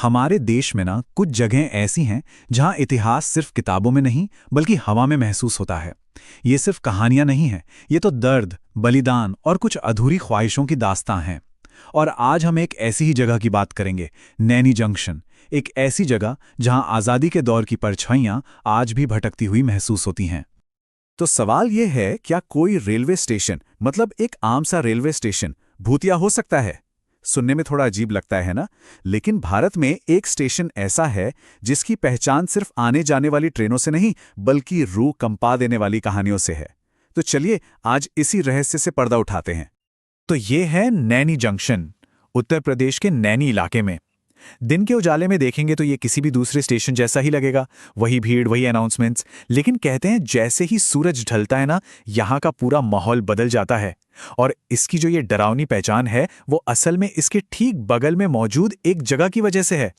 हमारे देश में ना कुछ जगहें ऐसी हैं जहां इतिहास सिर्फ किताबों में नहीं बल्कि हवा में महसूस होता है। ये सिर्फ कहानियां नहीं हैं, ये तो दर्द, बलिदान और कुछ अधूरी ख्वाहिशों की दास्तां हैं। और आज हम एक ऐसी ही जगह की बात करेंगे, नैनी जंक्शन। एक ऐसी जगह जहां आज़ादी के दौर की परछाइयां आज भी भटकती हुई महसूस होती हैं। तो सवाल ये है, क्या कोई रेलवे स्टेशन, मतलब एक आम सा रेलवे स्टेशन, भूतिया हो सकता है? सुनने में थोड़ा अजीब लगता है ना, लेकिन भारत में एक स्टेशन ऐसा है जिसकी पहचान सिर्फ आने जाने वाली ट्रेनों से नहीं बल्कि रूह कंपा देने वाली कहानियों से है। तो चलिए आज इसी रहस्य से पर्दा उठाते हैं। तो ये है नैनी जंक्शन, उत्तर प्रदेश के नैनी इलाके में। दिन के उजाले में देखेंगे तो ये किसी भी दूसरे स्टेशन जैसा ही लगेगा, वही भीड़, वही अनाउंसमेंट्स। लेकिन कहते हैं जैसे ही सूरज ढलता है ना, यहाँ का पूरा माहौल बदल जाता है। और इसकी जो ये डरावनी पहचान है वो असल में इसके ठीक बगल में मौजूद एक जगह की वजह से है।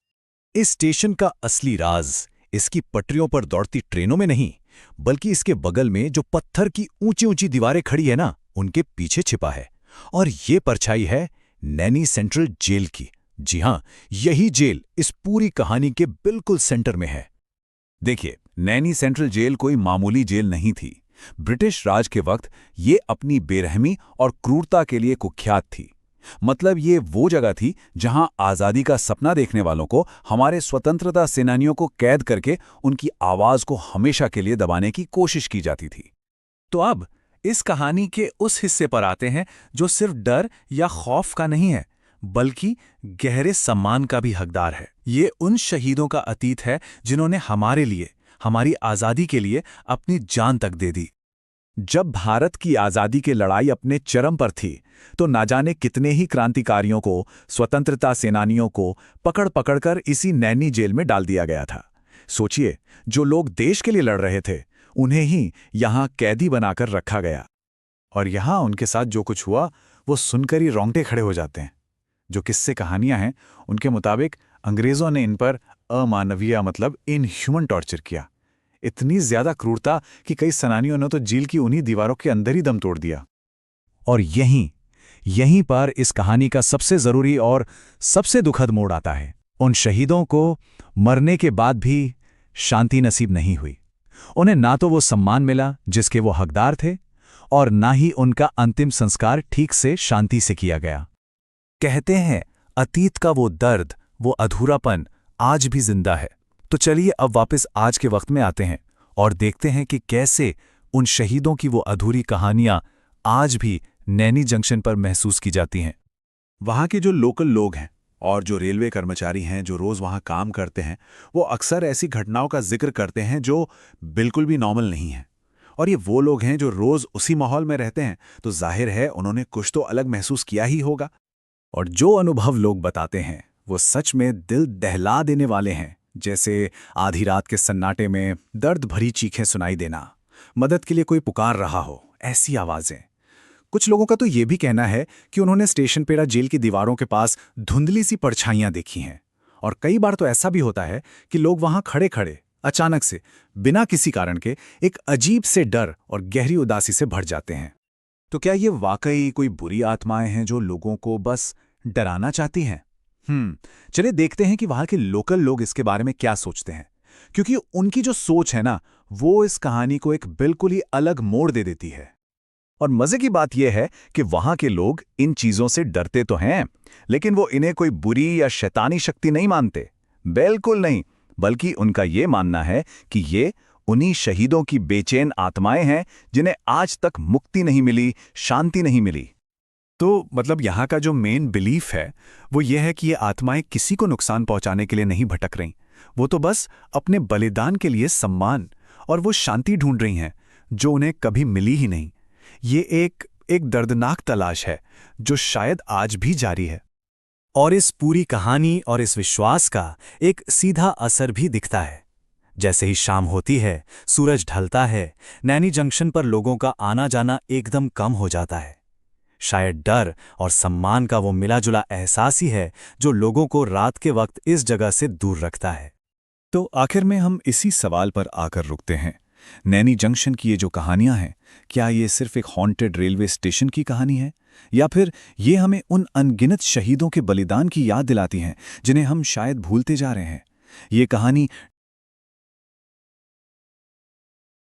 इस स्टेशन का असली राज इसकी पटरियों पर दौड़ती ट्रेनों में नहीं, बल्कि इसके बगल में जो पत्थर की ऊंची ऊंची दीवारें खड़ी है ना, उनके पीछे छिपा है। और ये परछाई है नैनी सेंट्रल जेल की। जी हां, यही जेल इस पूरी कहानी के बिल्कुल सेंटर में है। देखिए, नैनी सेंट्रल जेल कोई मामूली जेल नहीं थी। ब्रिटिश राज के वक्त ये अपनी बेरहमी और क्रूरता के लिए कुख्यात थी। मतलब ये वो जगह थी जहां आज़ादी का सपना देखने वालों को, हमारे स्वतंत्रता सेनानियों को कैद करके उनकी आवाज को हमेशा के लिए दबाने की कोशिश की जाती थी। तो अब इस कहानी के उस हिस्से पर आते हैं जो सिर्फ डर या खौफ का नहीं है बल्कि गहरे सम्मान का भी हकदार है। ये उन शहीदों का अतीत है जिन्होंने हमारे लिए, हमारी आज़ादी के लिए अपनी जान तक दे दी। जब भारत की आज़ादी की लड़ाई अपने चरम पर थी तो ना जाने कितने ही क्रांतिकारियों को, स्वतंत्रता सेनानियों को पकड़ पकड़कर इसी नैनी जेल में डाल दिया गया था। सोचिए, जो लोग देश के लिए लड़ रहे थे उन्हें ही यहां कैदी बनाकर रखा गया। और यहां उनके साथ जो कुछ हुआ वो सुनकर ही रोंगटे खड़े हो जाते हैं। जो किस्से कहानियां हैं उनके मुताबिक अंग्रेजों ने इन पर अमानवीय, मतलब इनह्यूमन टॉर्चर किया। इतनी ज्यादा क्रूरता कि कई सेनानियों ने तो जेल की उन्हीं दीवारों के अंदर ही दम तोड़ दिया। और यहीं पर इस कहानी का सबसे जरूरी और सबसे दुखद मोड़ आता है। उन शहीदों को मरने के बाद भी शांति नसीब नहीं हुई। उन्हें ना तो वो सम्मान मिला जिसके वो हकदार थे, और ना ही उनका अंतिम संस्कार ठीक से शांति से किया गया। कहते हैं अतीत का वो दर्द, वो अधूरापन आज भी जिंदा है। तो चलिए अब वापस आज के वक्त में आते हैं और देखते हैं कि कैसे उन शहीदों की वो अधूरी कहानियां आज भी नैनी जंक्शन पर महसूस की जाती हैं। वहाँ के जो लोकल लोग हैं और जो रेलवे कर्मचारी हैं जो रोज़ वहाँ काम करते हैं, वो अक्सर ऐसी घटनाओं का जिक्र करते हैं जो बिल्कुल भी नॉर्मल नहीं है। और ये वो लोग हैं जो रोज़ उसी माहौल में रहते हैं, तो जाहिर है उन्होंने कुछ तो अलग महसूस किया ही होगा। और जो अनुभव लोग बताते हैं वो सच में दिल दहला देने वाले हैं। जैसे आधी रात के सन्नाटे में दर्द भरी चीखें सुनाई देना, मदद के लिए कोई पुकार रहा हो, ऐसी आवाज़ें। कुछ लोगों का तो ये भी कहना है कि उन्होंने स्टेशन पेड़ा जेल की दीवारों के पास धुंधली सी परछाइयां देखी हैं। और कई बार तो ऐसा भी होता है कि लोग वहां खड़े खड़े अचानक से, बिना किसी कारण के, एक अजीब से डर और गहरी उदासी से भर जाते हैं। तो क्या ये वाकई कोई बुरी आत्माएं हैं जो लोगों को बस डराना चाहती हैं? चलिए देखते हैं कि वहां के लोकल लोग इसके बारे में क्या सोचते हैं, क्योंकि उनकी जो सोच है ना, वो इस कहानी को एक बिल्कुल ही अलग मोड़ दे देती है। और मजे की बात यह है कि वहां के लोग इन चीजों से डरते तो हैं, लेकिन वो इन्हें कोई बुरी या शैतानी शक्ति नहीं मानते। बिल्कुल नहीं, बल्कि उनका ये मानना है कि ये उन्हीं शहीदों की बेचैन आत्माएं हैं जिन्हें आज तक मुक्ति नहीं मिली, शांति नहीं मिली। तो मतलब यहाँ का जो मेन बिलीफ है वो ये है कि ये आत्माएं किसी को नुकसान पहुंचाने के लिए नहीं भटक रहीं। वो तो बस अपने बलिदान के लिए सम्मान और वो शांति ढूंढ रही हैं जो उन्हें कभी मिली ही नहीं। ये एक दर्दनाक तलाश है जो शायद आज भी जारी है। और इस पूरी कहानी और इस विश्वास का एक सीधा असर भी दिखता है। जैसे ही शाम होती है, सूरज ढलता है, नैनी जंक्शन पर लोगों का आना जाना एकदम कम हो जाता है। शायद डर और सम्मान का वो मिला-जुला एहसास ही है जो लोगों को रात के वक्त इस जगह से दूर रखता है। तो आखिर में हम इसी सवाल पर आकर रुकते हैं नैनी जंक्शन की ये जो कहानियां हैं, क्या ये सिर्फ एक हॉन्टेड रेलवे स्टेशन की कहानी है, या फिर ये हमें उन अनगिनत शहीदों के बलिदान की याद दिलाती हैं जिन्हें हम शायद भूलते जा रहे हैं? ये कहानी